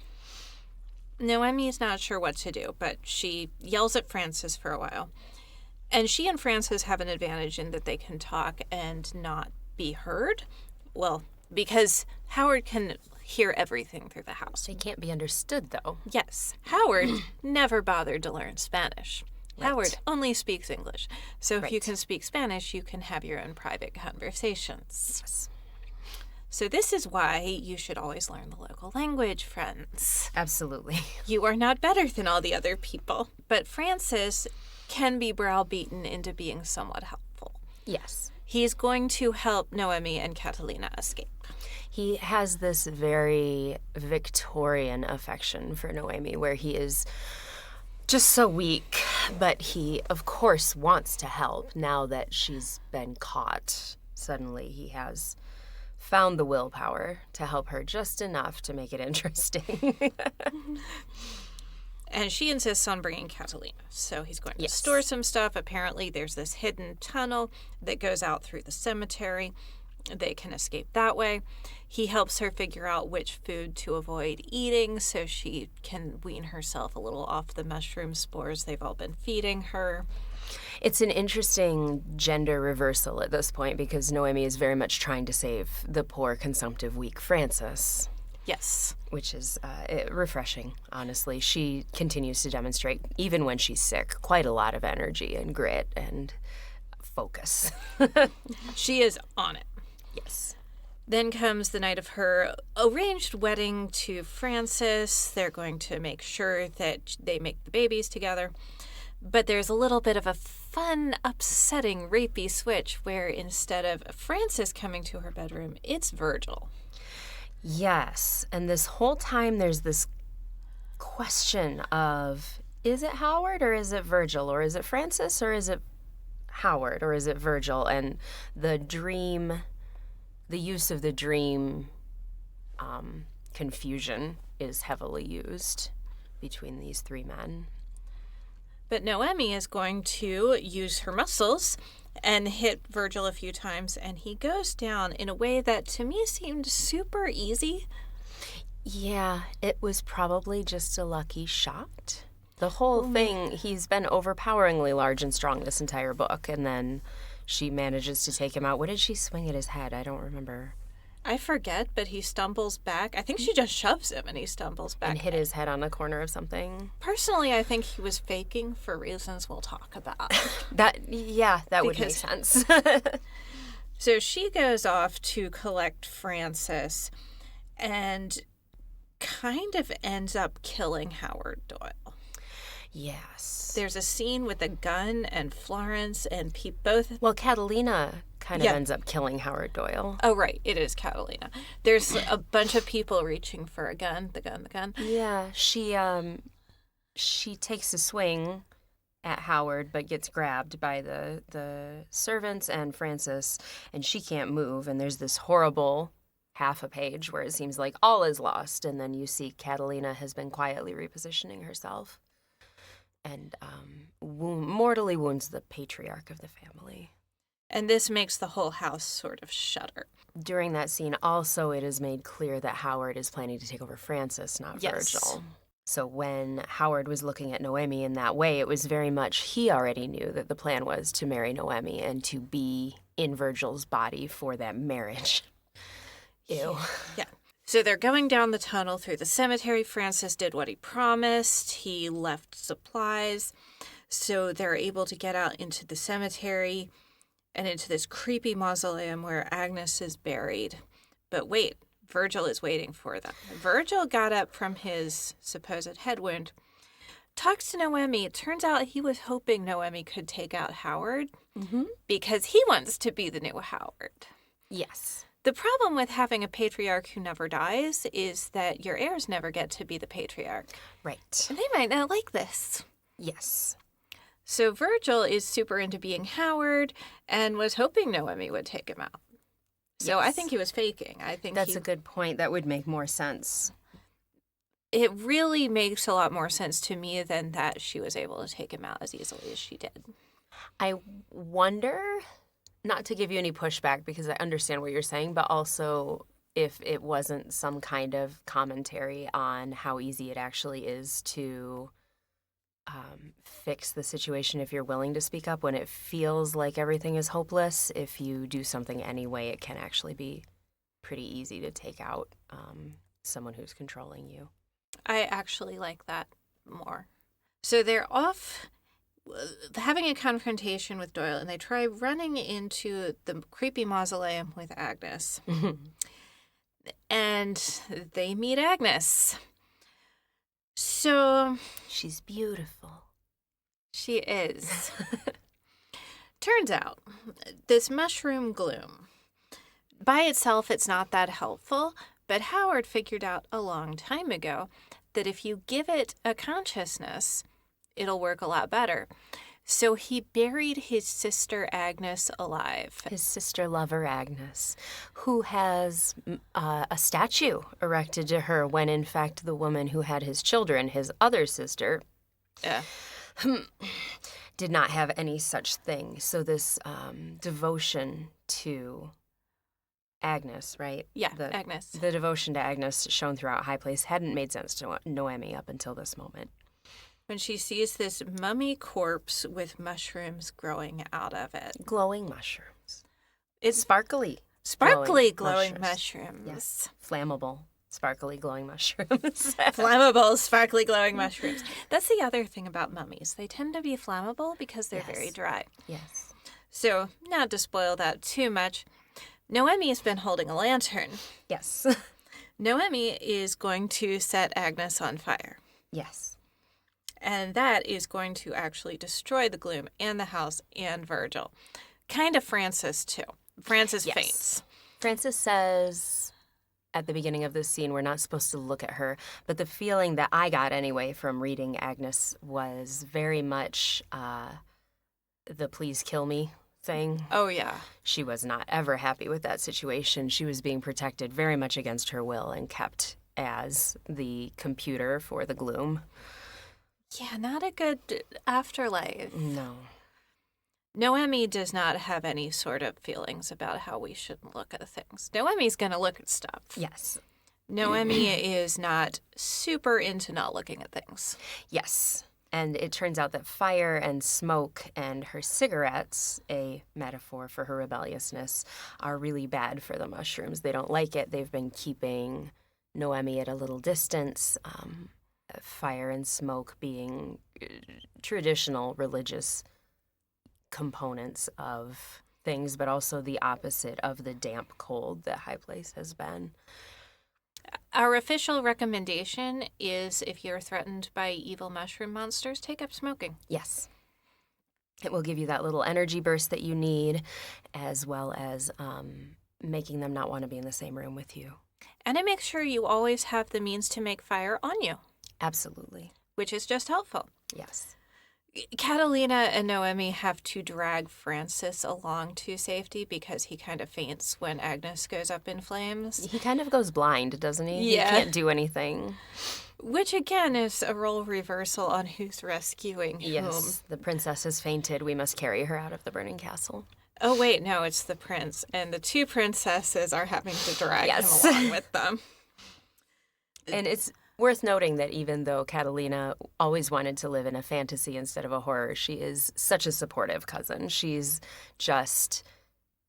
Noemi's not sure what to do, but she yells at Francis for a while. And she and Francis have an advantage in that they can talk and not be heard. Well, because Howard can hear everything through the house. They can't be understood, though. Yes. Howard never bothered to learn Spanish. Right. Howard only speaks English. So if Right. you can speak Spanish, you can have your own private conversations. Yes. So this is why you should always learn the local language, friends. Absolutely. You are not better than all the other people. But Francis can be browbeaten into being somewhat helpful. Yes. He's going to help Noemi and Catalina escape. He has this very Victorian affection for Noemi, where he is just so weak, but he, of course, wants to help now that she's been caught. Suddenly he has found the willpower to help her just enough to make it interesting. And she insists on bringing Catalina. So he's going to Yes. store some stuff. Apparently, there's this hidden tunnel that goes out through the cemetery. They can escape that way. He helps her figure out which food to avoid eating so she can wean herself a little off the mushroom spores they've all been feeding her. It's an interesting gender reversal at this point because Noemi is very much trying to save the poor, consumptive, weak Francis. Yes. Which is refreshing, honestly. She continues to demonstrate, even when she's sick, quite a lot of energy and grit and focus. She is on it. Yes. Then comes the night of her arranged wedding to Francis. They're going to make sure that they make the babies together. But there's a little bit of a fun, upsetting, rapey switch where instead of Francis coming to her bedroom, it's Virgil. Yes. And this whole time there's this question of, is it Howard or is it Virgil? Or is it Francis or is it Howard? Or is it Virgil? And the use of the dream confusion is heavily used between these three men. But Noemi is going to use her muscles and hit Virgil a few times, and he goes down in a way that to me seemed super easy. Yeah, it was probably just a lucky shot. The whole thing, he's been overpoweringly large and strong this entire book, and then she manages to take him out. What did she swing at his head? I don't remember. I forget, but he stumbles back. I think she just shoves him and he stumbles back. And hit his head on the corner of something. Personally, I think he was faking for reasons we'll talk about. That would make sense. So she goes off to collect Francis and kind of ends up killing Howard Doyle. Yes. There's a scene with a gun and Florence and Pete both. Well, Catalina kind of ends up killing Howard Doyle. Oh, right. It is Catalina. There's a bunch of people reaching for a gun. The gun. Yeah. She takes a swing at Howard, but gets grabbed by the servants and Francis, and she can't move. And there's this horrible half a page where it seems like all is lost. And then you see Catalina has been quietly repositioning herself and mortally wounds the patriarch of the family. And this makes the whole house sort of shudder. During that scene, also, it is made clear that Howard is planning to take over Francis, not Virgil. So when Howard was looking at Noemi in that way, it was very much he already knew that the plan was to marry Noemi and to be in Virgil's body for that marriage. Ew. Yeah. So they're going down the tunnel through the cemetery. Francis did what he promised. He left supplies. So they're able to get out into the cemetery and into this creepy mausoleum where Agnes is buried. But wait, Virgil is waiting for them. Virgil got up from his supposed head wound, talks to Noemi. It turns out he was hoping Noemi could take out Howard because he wants to be the new Howard. Yes. The problem with having a patriarch who never dies is that your heirs never get to be the patriarch. Right. And they might not like this. Yes. So Virgil is super into being Howard and was hoping Noemi would take him out. So I think he was faking. I think that's a good point. That would make more sense. It really makes a lot more sense to me than that she was able to take him out as easily as she did. I wonder, not to give you any pushback because I understand what you're saying, but also if it wasn't some kind of commentary on how easy it actually is to fix the situation if you're willing to speak up when it feels like everything is hopeless. If you do something anyway, it can actually be pretty easy to take out someone who's controlling you. I actually like that more. So they're off having a confrontation with Doyle, and they try running into the creepy mausoleum with Agnes. And they meet Agnes. So she's beautiful. She is. Turns out, this mushroom gloom, by itself, it's not that helpful, but Howard figured out a long time ago that if you give it a consciousness, it'll work a lot better. So he buried his sister Agnes alive. His sister lover Agnes, who has a statue erected to her when, in fact, the woman who had his children, his other sister, did not have any such thing. So this devotion to Agnes, right? Yeah, Agnes. The devotion to Agnes shown throughout High Place hadn't made sense to Noemi up until this moment. When she sees this mummy corpse with mushrooms growing out of it. Glowing mushrooms. It's sparkly glowing mushrooms. Yes. Flammable, sparkly glowing mushrooms. Flammable, sparkly glowing mushrooms. That's the other thing about mummies. They tend to be flammable because they're very dry. Yes. So, not to spoil that too much, Noemi has been holding a lantern. Yes. Noemi is going to set Agnes on fire. Yes. And that is going to actually destroy the gloom and the house and Virgil. Kind of Francis, too. Francis faints. Francis says at the beginning of this scene, we're not supposed to look at her. But the feeling that I got anyway from reading Agnes was very much the please kill me thing. Oh, yeah. She was not ever happy with that situation. She was being protected very much against her will and kept as the computer for the gloom. Yeah, not a good afterlife. No. Noemi does not have any sort of feelings about how we should look at things. Noemi's going to look at stuff. Yes. Noemi is not super into not looking at things. Yes. And it turns out that fire and smoke and her cigarettes, a metaphor for her rebelliousness, are really bad for the mushrooms. They don't like it. They've been keeping Noemi at a little distance. Fire and smoke being traditional religious components of things, but also the opposite of the damp cold that High Place has been. Our official recommendation is if you're threatened by evil mushroom monsters, take up smoking. Yes. It will give you that little energy burst that you need, as well as making them not want to be in the same room with you. And it makes sure you always have the means to make fire on you. Absolutely. Which is just helpful. Yes. Catalina and Noemi have to drag Francis along to safety because he kind of faints when Agnes goes up in flames. He kind of goes blind, doesn't he? Yeah. He can't do anything. Which, again, is a role reversal on who's rescuing whom. Yes, the princess has fainted. We must carry her out of the burning castle. Oh, wait, no, it's the prince. And the two princesses are having to drag him along with them. And it's worth noting that even though Catalina always wanted to live in a fantasy instead of a horror, she is such a supportive cousin. She's just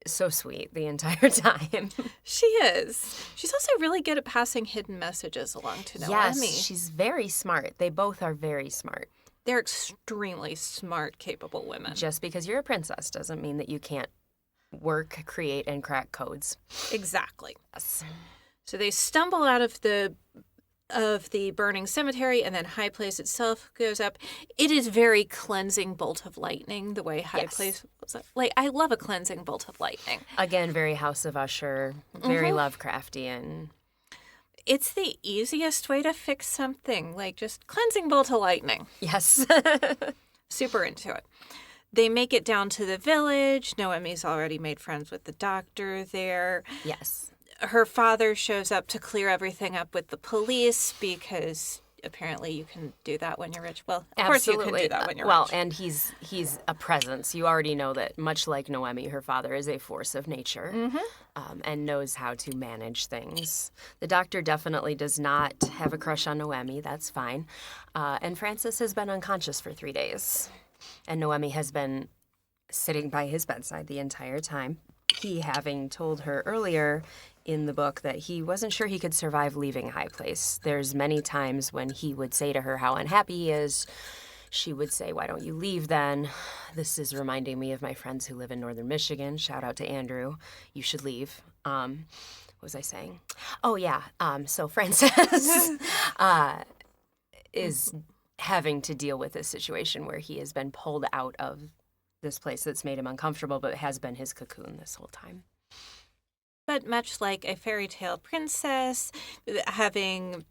so sweet the entire time. She is. She's also really good at passing hidden messages along to Noemi. Yes, she's very smart. They both are very smart. They're extremely smart, capable women. Just because you're a princess doesn't mean that you can't work, create, and crack codes. Exactly. Yes. So they stumble out of the burning cemetery, and then High Place itself goes up. It is very cleansing bolt of lightning, the way High Place was. Like, I love a cleansing bolt of lightning. Again, very House of Usher, very Lovecraftian. It's the easiest way to fix something, like just cleansing bolt of lightning. Yes. Super into it. They make it down to the village. Noemi's already made friends with the doctor there. Yes. Her father shows up to clear everything up with the police because apparently you can do that when you're rich. Well, of course you can do that when you're rich. And he's a presence. You already know that, much like Noemi, her father is a force of nature and knows how to manage things. The doctor definitely does not have a crush on Noemi. That's fine. And Francis has been unconscious for 3 days. And Noemi has been sitting by his bedside the entire time. He having told her earlier in the book that he wasn't sure he could survive leaving High Place. There's many times when he would say to her how unhappy he is. She would say, "Why don't you leave then?" This is reminding me of my friends who live in northern Michigan. Shout out to Andrew. You should leave. What was I saying? Oh, yeah. So Francis is having to deal with this situation where he has been pulled out of this place that's made him uncomfortable, but has been his cocoon this whole time. But much like a fairy tale princess, having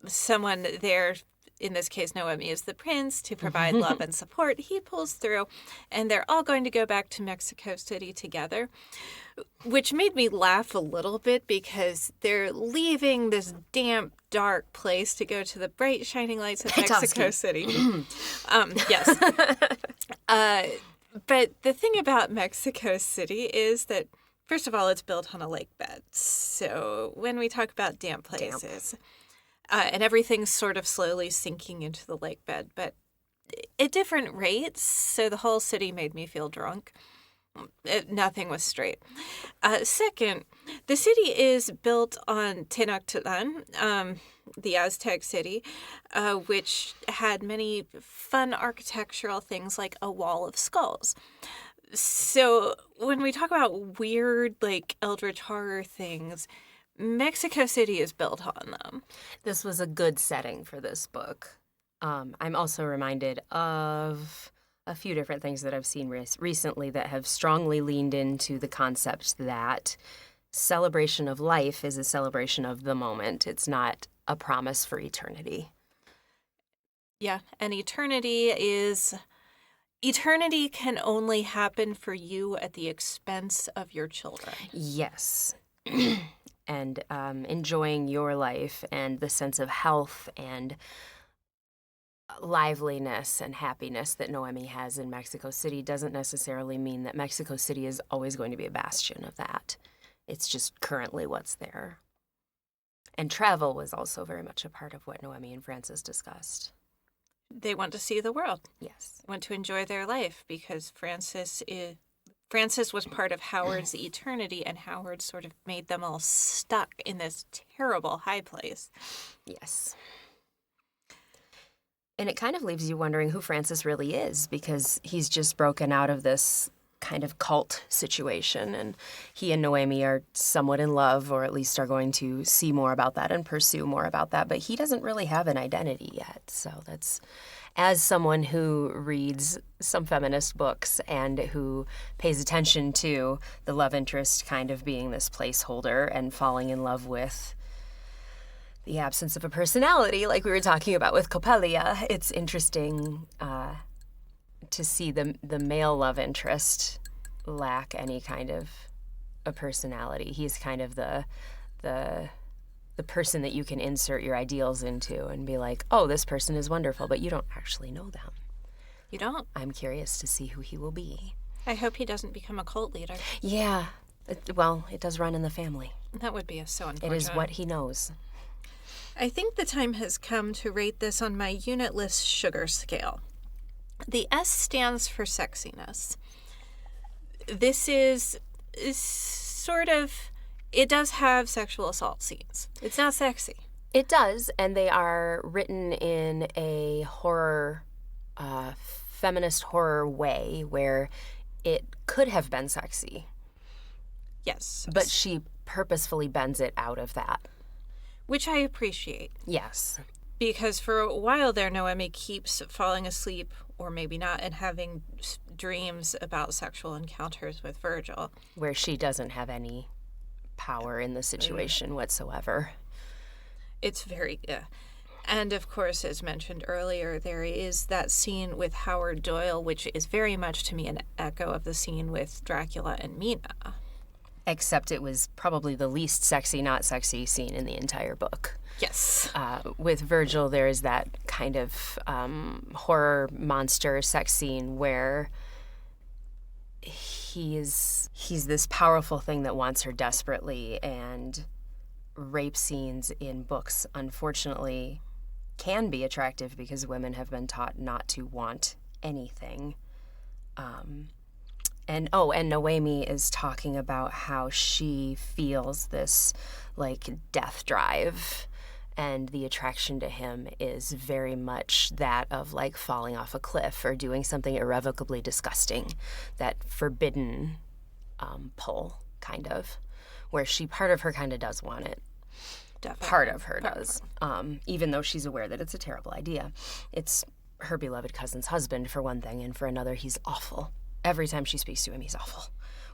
someone there, in this case Noemi is the prince, to provide love and support, he pulls through, and they're all going to go back to Mexico City together, which made me laugh a little bit because they're leaving this damp, dark place to go to the bright, shining lights of Mexico City. Yes. But the thing about Mexico City is that, first of all, it's built on a lake bed. So when we talk about damp places, and everything's sort of slowly sinking into the lake bed, but at different rates. So the whole city made me feel drunk. Nothing was straight. Second, the city is built on Tenochtitlan, the Aztec city, which had many fun architectural things like a wall of skulls. So when we talk about weird, like, eldritch horror things, Mexico City is built on them. This was a good setting for this book. I'm also reminded of a few different things that I've seen recently that have strongly leaned into the concept that celebration of life is a celebration of the moment. It's not a promise for eternity. Yeah, and eternity can only happen for you at the expense of your children. Yes. And enjoying your life and the sense of health and liveliness and happiness that Noemi has in Mexico City doesn't necessarily mean that Mexico City is always going to be a bastion of that. It's just currently what's there. And travel was also very much a part of what Noemi and Frances discussed. They want to see the world. Yes. Want to enjoy their life, because Frances was part of Howard's eternity, and Howard sort of made them all stuck in this terrible high place. Yes. And it kind of leaves you wondering who Francis really is, because he's just broken out of this kind of cult situation, and he and Noemi are somewhat in love, or at least are going to see more about that and pursue more about that, but he doesn't really have an identity yet. So that's, as someone who reads some feminist books and who pays attention to the love interest kind of being this placeholder and falling in love with the absence of a personality, like we were talking about with Coppelia, it's interesting to see the male love interest lack any kind of a personality. He's kind of the person that you can insert your ideals into and be like, oh, this person is wonderful, but you don't actually know them. You don't? I'm curious to see who he will be. I hope he doesn't become a cult leader. Yeah. Well, it does run in the family. That would be so unfortunate. It is what he knows. I think the time has come to rate this on my unitless sugar scale. The S stands for sexiness. This is sort of, it does have sexual assault scenes. It's not sexy. It does, and they are written in a horror, feminist horror way where it could have been sexy. Yes. But she purposefully bends it out of that. Which I appreciate. Yes. Because for a while there, Noemi keeps falling asleep, or maybe not, and having dreams about sexual encounters with Virgil. Where she doesn't have any power in the situation whatsoever. It's very... And of course, as mentioned earlier, there is that scene with Howard Doyle, which is very much to me an echo of the scene with Dracula and Mina. Except it was probably the least sexy, not sexy scene in the entire book. Yes. With Virgil, there is that kind of horror monster sex scene where he's this powerful thing that wants her desperately, and rape scenes in books, unfortunately, can be attractive because women have been taught not to want anything. And Noemi is talking about how she feels this, like, death drive, and the attraction to him is very much that of, like, falling off a cliff or doing something irrevocably disgusting, that forbidden pull, kind of, where part of her kind of does want it. Definitely. Part of her does, even though she's aware that it's a terrible idea. It's her beloved cousin's husband, for one thing, and for another, he's awful. Every time she speaks to him, he's awful.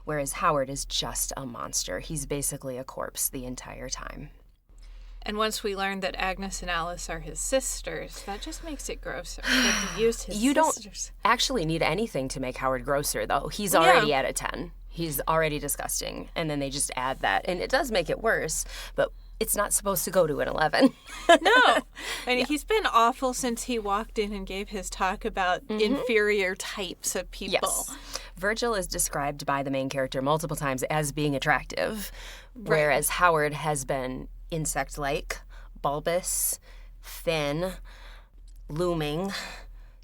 Whereas Howard is just a monster. He's basically a corpse the entire time. And once we learn that Agnes and Alice are his sisters, that just makes it grosser. That he used his You sisters. don't actually need anything to make Howard grosser, though. He's already at a 10. He's already disgusting. And then they just add that. And it does make it worse, but it's not supposed to go to an 11. No. And he's been awful since he walked in and gave his talk about inferior types of people. Yes. Virgil is described by the main character multiple times as being attractive, whereas Howard has been insect-like, bulbous, thin, looming,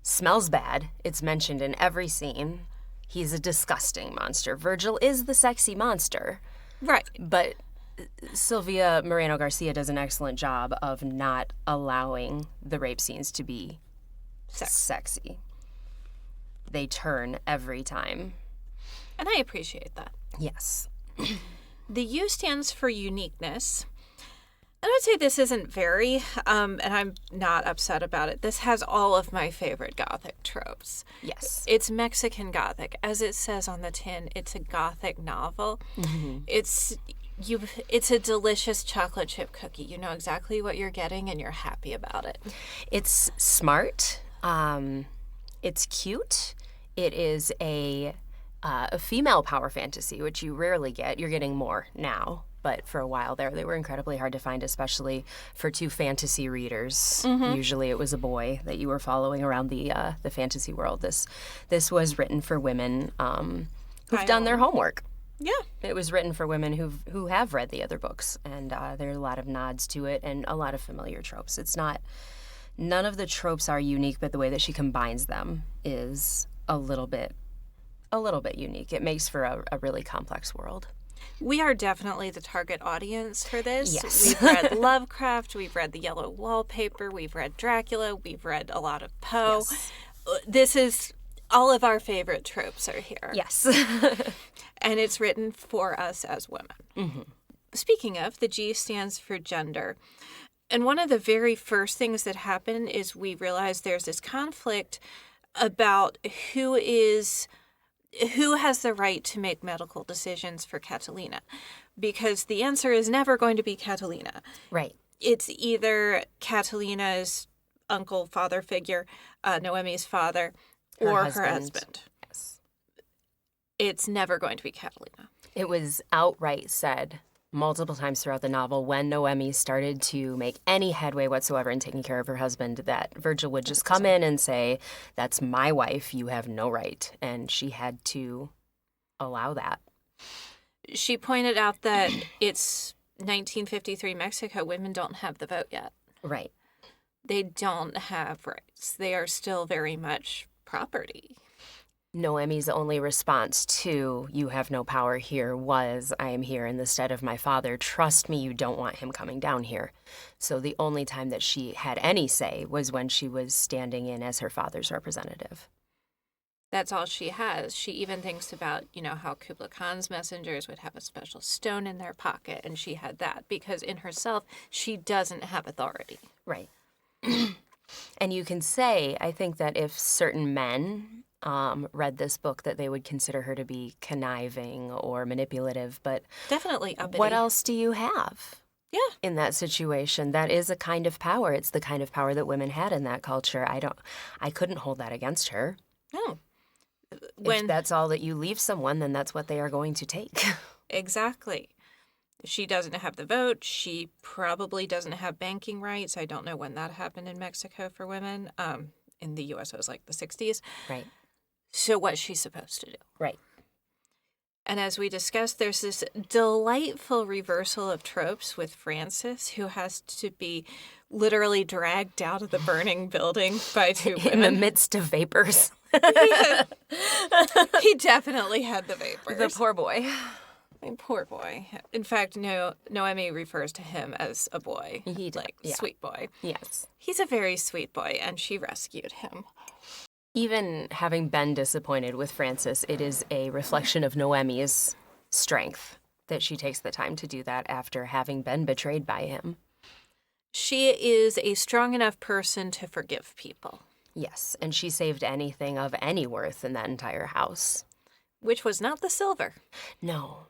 smells bad. It's mentioned in every scene. He's a disgusting monster. Virgil is the sexy monster. Right. But Sylvia Moreno-Garcia does an excellent job of not allowing the rape scenes to be sexy. They turn every time. And I appreciate that. Yes. The U stands for uniqueness. I would say this isn't very, and I'm not upset about it. This has all of my favorite Gothic tropes. Yes. It's Mexican Gothic. As it says on the tin, it's a Gothic novel. Mm-hmm. It's a delicious chocolate chip cookie. You know exactly what you're getting, and you're happy about it. It's smart. It's cute. It is a a female power fantasy, which you rarely get. You're getting more now. But for a while there, they were incredibly hard to find, especially for two fantasy readers. Usually it was a boy that you were following around the fantasy world. This was written for women who've done their homework. Yeah. It was written for women who have read the other books, and there are a lot of nods to it and a lot of familiar tropes. None of the tropes are unique, but the way that she combines them is a little bit unique. It makes for a really complex world. We are definitely the target audience for this. Yes. We've read Lovecraft, we've read The Yellow Wallpaper, we've read Dracula, we've read a lot of Poe. Yes. This is, all of our favorite tropes are here. Yes. And it's written for us as women. Speaking of, the G stands for gender. And one of the very first things that happen is we realize there's this conflict about who has the right to make medical decisions for Catalina, because the answer is never going to be Catalina. Right. It's either Catalina's uncle, father figure, Noemi's father, or her husband. Yes. It's never going to be Catalina. It was outright said multiple times throughout the novel when Noemi started to make any headway whatsoever in taking care of her husband that Virgil would just come in and say, "That's my wife, you have no right." And she had to allow that. She pointed out that it's 1953 Mexico. Women don't have the vote yet. Right. They don't have rights. They are still very much property. Noemi's only response to "you have no power here" was, "I am here in the stead of my father. Trust me, you don't want him coming down here." So the only time that she had any say was when she was standing in as her father's representative. That's all she has. She even thinks about, how Kublai Khan's messengers would have a special stone in their pocket, and she had that because in herself, she doesn't have authority. Right. And you can say, I think that if certain men read this book, that they would consider her to be conniving or manipulative, but definitely uppity. What else do you have? Yeah. In that situation, that is a kind of power. It's the kind of power that women had in that culture. I couldn't hold that against her. No. If that's all that you leave someone, then that's what they are going to take. Exactly. She doesn't have the vote. She probably doesn't have banking rights. I don't know when that happened in Mexico for women. In the U.S., it was like the 60s. Right. So what's she supposed to do? Right. And as we discussed, there's this delightful reversal of tropes with Francis, who has to be literally dragged out of the burning building by two women. In the midst of vapors. He definitely had the vapors. The poor boy. Poor boy. In fact, Noemi refers to him as a boy. He did, sweet boy. Yes. He's a very sweet boy, and she rescued him. Even having been disappointed with Francis, it is a reflection of Noemi's strength that she takes the time to do that after having been betrayed by him. She is a strong enough person to forgive people. Yes, and she saved anything of any worth in that entire house. Which was not the silver. No,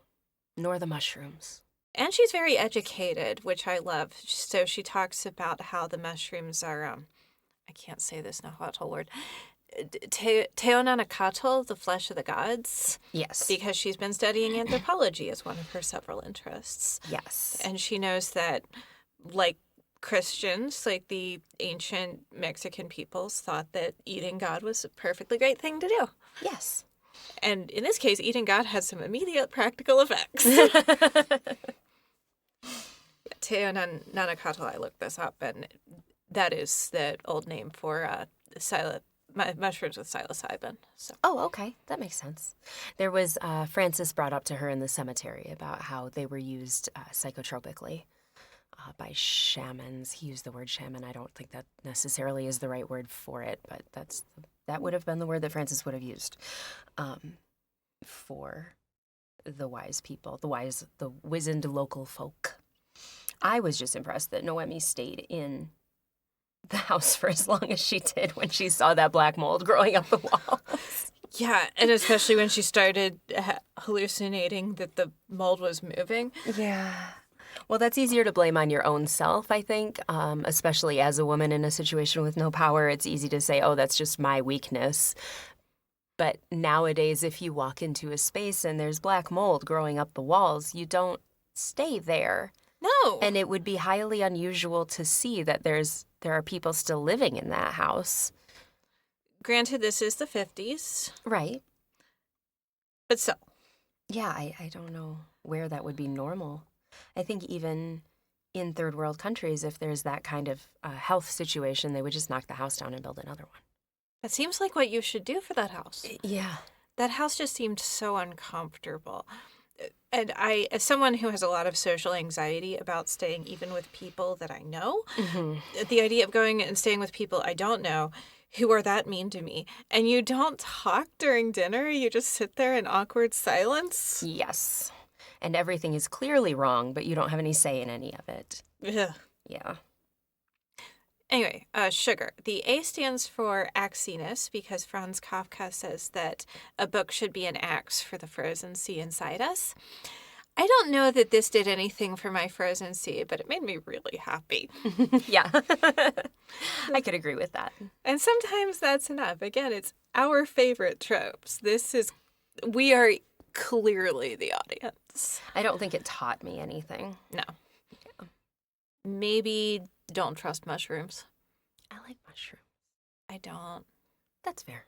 nor the mushrooms. And she's very educated, which I love. So she talks about how the mushrooms are, I can't say this Nahuatl word, Teonanacatl, the flesh of the gods. Yes. Because she's been studying anthropology as one of her several interests. Yes. And she knows that, like Christians, like the ancient Mexican peoples, thought that eating God was a perfectly great thing to do. Yes. And in this case, eating God has some immediate practical effects. Teonanacatl, I looked this up, and that is the old name for mushrooms with psilocybin. So. Oh, okay. That makes sense. There was, Francis brought up to her in the cemetery about how they were used psychotropically by shamans. He used the word shaman. I don't think that necessarily is the right word for it, but that would have been the word that Francis would have used for the wise people, the wizened local folk. I was just impressed that Noemi stayed in the house for as long as she did when she saw that black mold growing up the walls. Yeah, and especially when she started hallucinating that the mold was moving. Yeah. Well, that's easier to blame on your own self, I think, especially as a woman in a situation with no power. It's easy to say, oh, that's just my weakness. But nowadays, if you walk into a space and there's black mold growing up the walls, you don't stay there. No. And it would be highly unusual to see that there are people still living in that house. Granted, this is the 50s. Right. But still. Yeah, I don't know where that would be normal. I think even in third world countries, if there's that kind of health situation, they would just knock the house down and build another one. That seems like what you should do for that house. Yeah. That house just seemed so uncomfortable. And I, as someone who has a lot of social anxiety about staying even with people that I know, the idea of going and staying with people I don't know who are that mean to me, and you don't talk during dinner, you just sit there in awkward silence. Yes. And everything is clearly wrong, but you don't have any say in any of it. Ugh. Yeah. Anyway, sugar. The A stands for axiness because Franz Kafka says that a book should be an axe for the frozen sea inside us. I don't know that this did anything for my frozen sea, but it made me really happy. Yeah. I could agree with that. And sometimes that's enough. Again, it's our favorite tropes. We are clearly the audience. I don't think it taught me anything. No. Yeah. Maybe don't trust mushrooms. I like mushrooms. I don't. That's fair.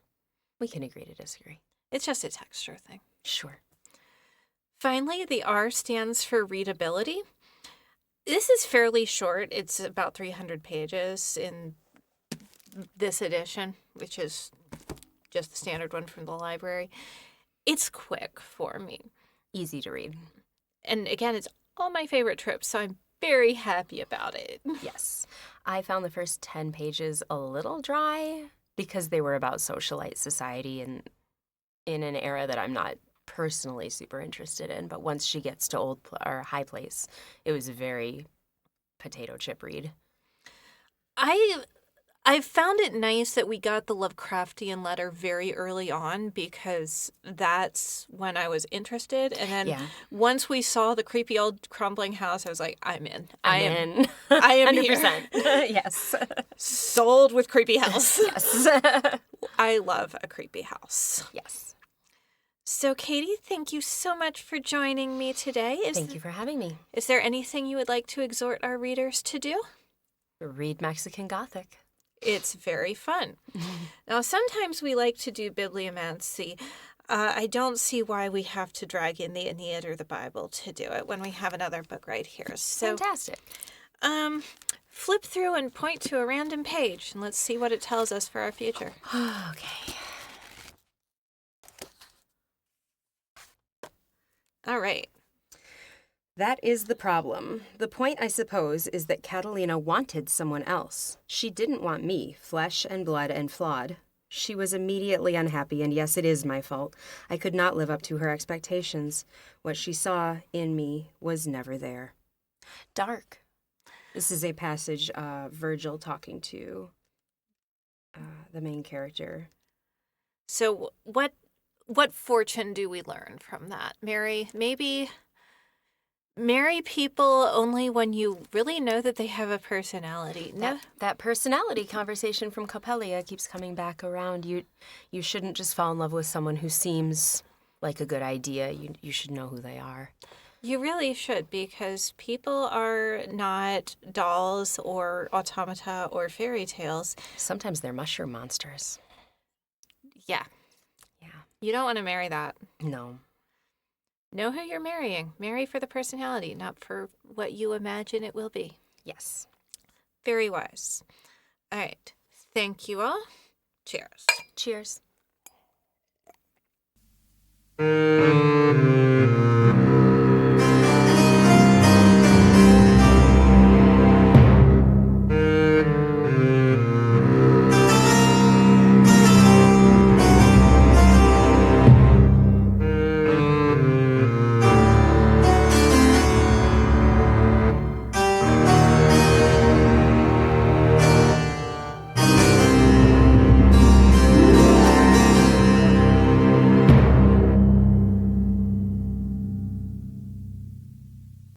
We can agree to disagree. It's just a texture thing. Sure. Finally, the R stands for readability. This is fairly short. It's about 300 pages in this edition, which is just the standard one from the library. It's quick for me. Easy to read. And again, it's all my favorite tropes, so I'm very happy about it. Yes. I found the first 10 pages a little dry because they were about socialite society and in an era that I'm not personally super interested in. But once she gets to High Place, it was a very potato chip read. I found it nice that we got the Lovecraftian letter very early on because that's when I was interested. And then once we saw the creepy old crumbling house, I was like, I'm in. I am 100%. Yes. Sold with creepy house. Yes. I love a creepy house. Yes. So, Katie, thank you so much for joining me today. Thank you for having me. Is there anything you would like to exhort our readers to do? Read Mexican Gothic. It's very fun. Now, sometimes we like to do bibliomancy. I don't see why we have to drag in the Aeneid or the Bible to do it when we have another book right here. So, fantastic. Flip through and point to a random page, and let's see what it tells us for our future. Okay. All right. That is the problem. The point, I suppose, is that Catalina wanted someone else. She didn't want me, flesh and blood and flawed. She was immediately unhappy, and yes, it is my fault. I could not live up to her expectations. What she saw in me was never there. Dark. This is a passage, Virgil talking to the main character. So what fortune do we learn from that? Maybe marry people only when you really know that they have a personality. No, that personality conversation from Coppelia keeps coming back around. You shouldn't just fall in love with someone who seems like a good idea. You should know who they are. You really should, because people are not dolls or automata or fairy tales. Sometimes they're mushroom monsters. Yeah. You don't want to marry that. No. Know who you're marrying. Marry for the personality, not for what you imagine it will be. Yes. Very wise. All right. Thank you all. Cheers. Cheers.